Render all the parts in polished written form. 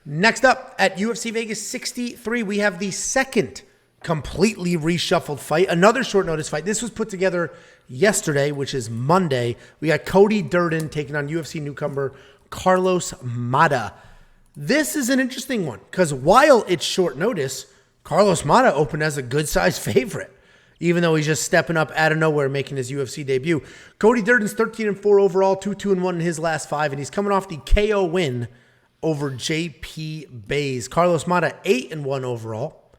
Next up at UFC Vegas 63, we have the second completely reshuffled fight, another short notice fight. This was put together yesterday, which is Monday. We got Cody Durden taking on UFC newcomer Carlos Mota. This is an interesting one because while it's short notice, Carlos Mota opened as a good-sized favorite, even though he's just stepping up out of nowhere, making his UFC debut. Cody Durden's 13-4 overall, 2-2-1 in his last 5, and he's coming off the KO win over JP Bays. Carlos Mota, 8-1 overall,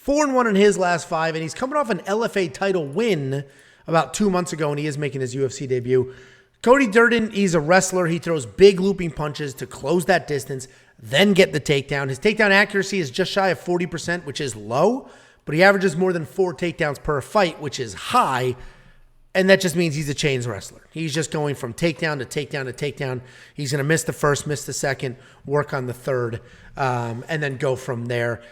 4-1 in his last 5, and he's coming off an LFA title win about 2 months ago, and he is making his UFC debut. Cody Durden, he's a wrestler. He throws big looping punches to close that distance, then get the takedown. His takedown accuracy is just shy of 40%, which is low, but he averages more than 4 takedowns per fight, which is high, and that just means he's a chains wrestler. He's just going from takedown to takedown to takedown. He's going to miss the first, miss the second, work on the third, and then go from there.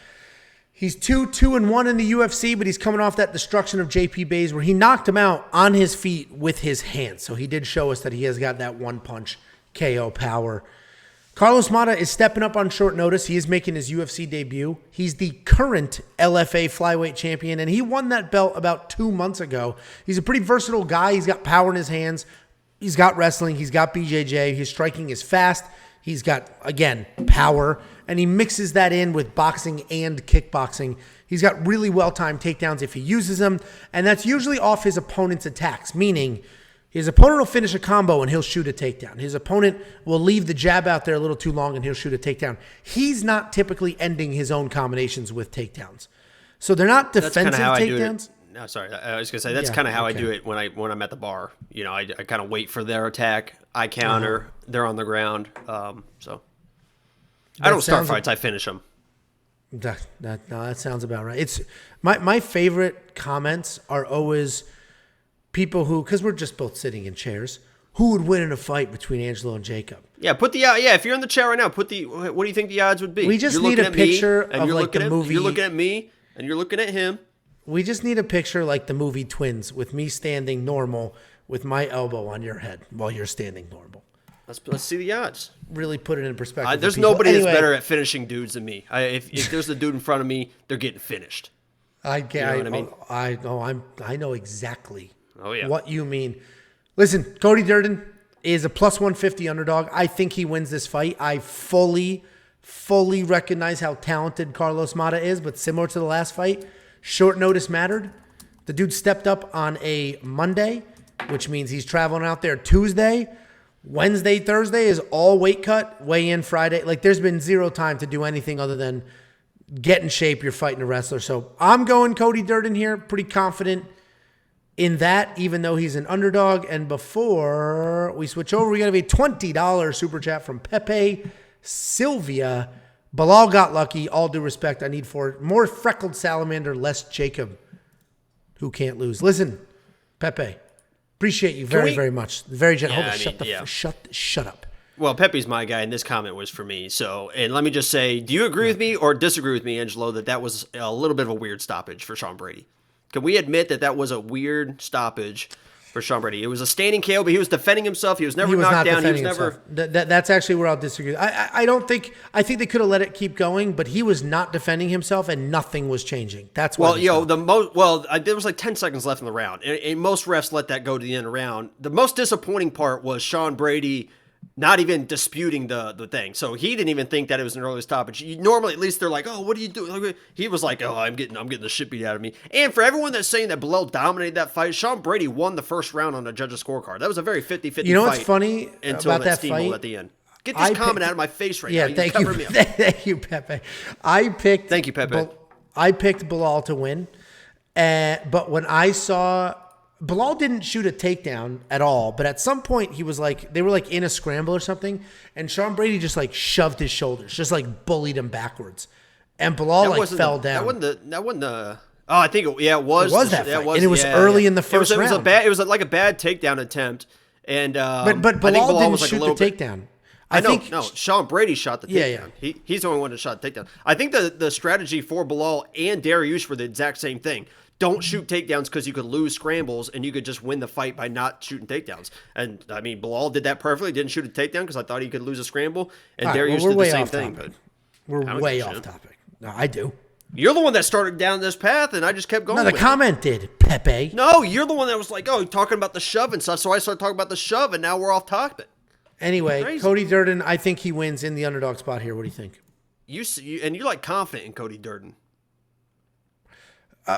He's 2-1 in the UFC, but he's coming off that destruction of JP Bays where he knocked him out on his feet with his hands. So he did show us that he has got that one-punch KO power. Carlos Mota is stepping up on short notice. He is making his UFC debut. He's the current LFA flyweight champion, and he won that belt about 2 months ago. He's a pretty versatile guy. He's got power in his hands. He's got wrestling. He's got BJJ. His striking is fast. He's got, again, power, and he mixes that in with boxing and kickboxing. He's got really well-timed takedowns if he uses them, and that's usually off his opponent's attacks, meaning his opponent will finish a combo and he'll shoot a takedown. His opponent will leave the jab out there a little too long and he'll shoot a takedown. He's not typically ending his own combinations with takedowns. So they're not defensive takedowns. No, sorry. I was going to say, that's kind of how I do it when I'm at the bar. You know, I kind of wait for their attack. I counter. They're on the ground. So I don't start fights. I finish them. That sounds about right. It's my favorite comments are always people who, because we're just both sitting in chairs, who would win in a fight between Angelo and Jacob? Yeah, if you're in the chair right now, what do you think the odds would be? We just need a picture of like the movie. You're looking at me and you're looking at him. We just need a picture like the movie Twins with me standing normal with my elbow on your head while you're standing normal. Let's see the odds. Really put it in perspective. There's nobody that's better at finishing dudes than me. If there's a dude in front of me, they're getting finished. I know exactly what you mean. Listen, Cody Durden is a plus 150 underdog. I think he wins this fight. I fully recognize how talented Carlos Mota is, but similar to the last fight, short notice mattered. The dude stepped up on a Monday, which means he's traveling out there Tuesday. Wednesday, Thursday is all weight cut, weigh in Friday. Like, there's been zero time to do anything other than get in shape. You're fighting a wrestler. So I'm going Cody Durden here. Pretty confident in that, even though he's an underdog. And before we switch over, we got to be a $20 super chat from Pepe Sylvia. Bilal got lucky. All due respect, I need more freckled salamander, less Jacob, who can't lose. Listen, Pepe, appreciate you very much. Very gentle. Shut up. Well, Pepe's my guy, and this comment was for me. So, and let me just say, do you agree with me or disagree with me, Angelo, that was a little bit of a weird stoppage for Sean Brady? Can we admit that was a weird stoppage for Sean Brady? It was a standing KO, but he was defending himself. He was never knocked down. He was never. That's actually where I'll disagree. I think they could have let it keep going, but he was not defending himself, and nothing was changing. That's why. There was like 10 seconds left in the round, and most refs let that go to the end of the round. The most disappointing part was Sean Brady not even disputing the thing. So he didn't even think that it was an early stoppage. Normally, at least they're like, oh, what are you doing? He was like, oh, I'm getting the shit beat out of me. And for everyone that's saying that Bilal dominated that fight, Sean Brady won the first round on a judge's scorecard. That was a very 50-50 fight. You know what's funny until about that fight? At the end. Get this comment out of my face right now. Yeah, thank you. Thank you, Pepe. Thank you, Pepe. I picked Bilal to win. But when I saw Bilal didn't shoot a takedown at all, but at some point he was like, they were like in a scramble or something, and Sean Brady just like shoved his shoulders, just like bullied him backwards, and Bilal fell down. That wasn't the. Oh, I think it was. It was that fight, and it was early in the first round. It was like a bad takedown attempt, and but Bilal didn't shoot the takedown. I think Sean Brady shot the takedown. Yeah. He's the only one that shot the takedown. I think the strategy for Bilal and Dariush were the exact same thing. Don't shoot takedowns because you could lose scrambles and you could just win the fight by not shooting takedowns. And I mean, Bilal did that perfectly. Didn't shoot a takedown because I thought he could lose a scramble. And Dariush did the same thing. But We're don't way give a off shit. topic. No, I do. You're the one that started down this path, and I just kept going. No, the with comment did, Pepe. No, you're the one that was like, "Oh, talking about the shove and stuff." So I started talking about the shove, and now we're off topic. Anyway, Crazy. Cody Durden, I think he wins in the underdog spot here. What do you think? You're like confident in Cody Durden.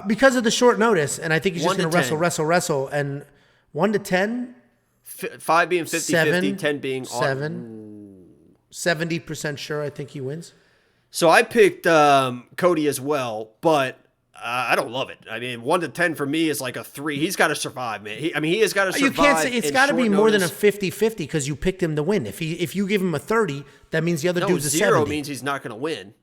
Because of the short notice, and I think he's just 1 to going to 10. wrestle. And 1 to 10, 5 being 50-50, 10 being 70% sure I think he wins. So I picked Cody as well, but I don't love it. I mean, 1 to 10 for me is like a 3. He's got to survive, man. He has got to survive. You can't say it's got to be short more than a notice. 50-50 because you picked him to win. If you give him a 30, that means the other No, dude's a 0 70. means he's not going to win.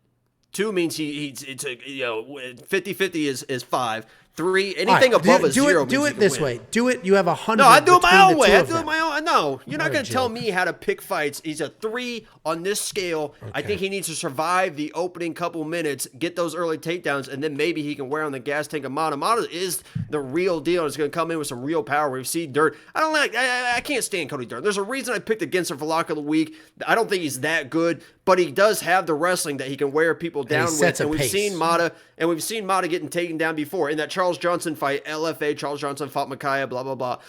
2 means it's a 50-50 is 5. 3 anything All right, above a do 0 it, do means it you this can win. way. Do it. You have 100. No, I do it my between own the way. two I of do it them. my own. No, you're not What a going to tell joke. me how to pick fights. He's a 3 on this scale. I think he needs to survive the opening couple minutes, get those early takedowns, and then maybe he can wear on the gas tank of Mota. Mota is the real deal. It's going to come in with some real power. We've seen Dirt. I can't stand Cody Durden. There's a reason I picked against him for lock of the week. I don't think he's that good, but he does have the wrestling that he can wear people down sets with. a And we've pace. seen Mota, getting taken down before. In that Charles Johnson fight, LFA, Charles Johnson fought Micaiah, blah, blah, blah.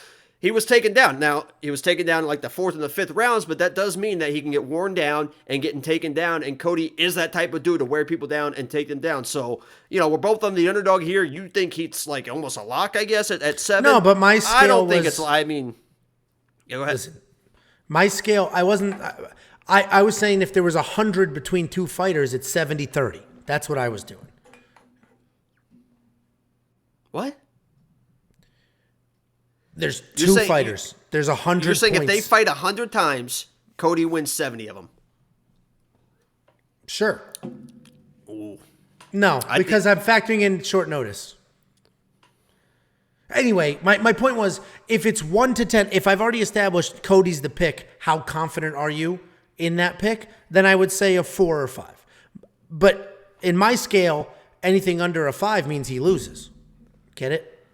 He was taken down. Now, he was taken down in like the 4th and the 5th rounds, but that does mean that he can get worn down and getting taken down, and Cody is that type of dude to wear people down and take them down. So, we're both on the underdog here. You think he's like almost a lock, I guess, at 7? No, but my I don't scale think was- it's, I mean, go ahead. Listen, my scale, I wasn't. I was saying if there was 100 between two fighters, it's 70-30. That's what I was doing. What? There's You're two saying- fighters. There's 100 You're saying points. if they fight 100 times, Cody wins 70 of them. Sure. Ooh. No, because I'm factoring in short notice. Anyway, my point was, if it's 1 to 10, if I've already established Cody's the pick, how confident are you in that pick? Then I would say a 4 or 5. But in my scale, anything under a 5 means he loses. Get it?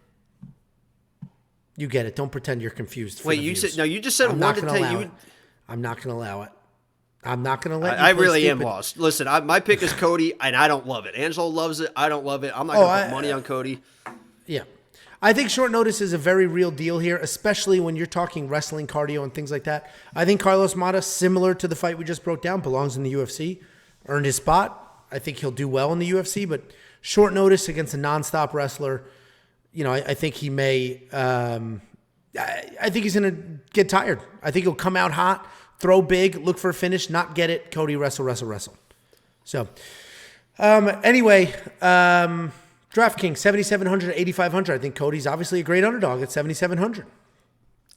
You get it. Don't pretend you're confused. For Wait, the you views. said, no, you just said I'm 1 not to going to 10. allow You it. I'm not going to allow it. I'm not going to let you I play really am stupid. lost. Listen, my pick is Cody, and I don't love it. Angelo loves it. I don't love it. I'm not going to put money on Cody. Yeah. I think short notice is a very real deal here, especially when you're talking wrestling, cardio, and things like that. I think Carlos Mota, similar to the fight we just broke down, belongs in the UFC, earned his spot. I think he'll do well in the UFC, but short notice against a nonstop wrestler, I think he may. I think he's going to get tired. I think he'll come out hot, throw big, look for a finish, not get it. Cody, wrestle. So, anyway, DraftKings, 7,700 to 8,500. I think Cody's obviously a great underdog at 7,700.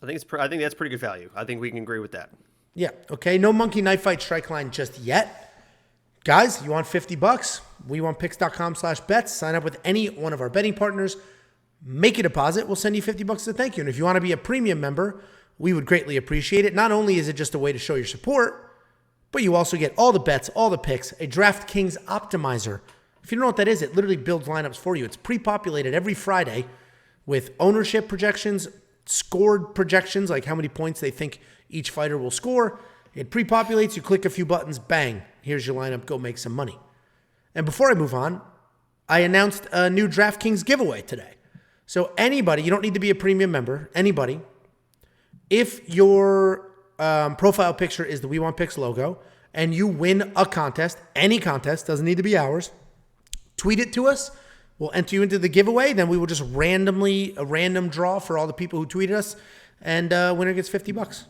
I think that's pretty good value. I think we can agree with that. Yeah, okay. No monkey knife fight strike line just yet. Guys, you want $50? WeWantPicks.com/bets. Sign up with any one of our betting partners. Make a deposit. We'll send you $50 as a thank you. And if you want to be a premium member, we would greatly appreciate it. Not only is it just a way to show your support, but you also get all the bets, all the picks, a DraftKings optimizer. If you don't know what that is, it literally builds lineups for you. It's pre-populated every Friday with ownership projections, scored projections, like how many points they think each fighter will score. It pre-populates, you click a few buttons, bang, here's your lineup, go make some money. And before I move on, I announced a new DraftKings giveaway today. So anybody, you don't need to be a premium member, anybody, if your profile picture is the We Want Picks logo and you win a contest, any contest, doesn't need to be ours, tweet it to us. We'll enter you into the giveaway. Then we will just a random draw for all the people who tweeted us, and winner gets $50.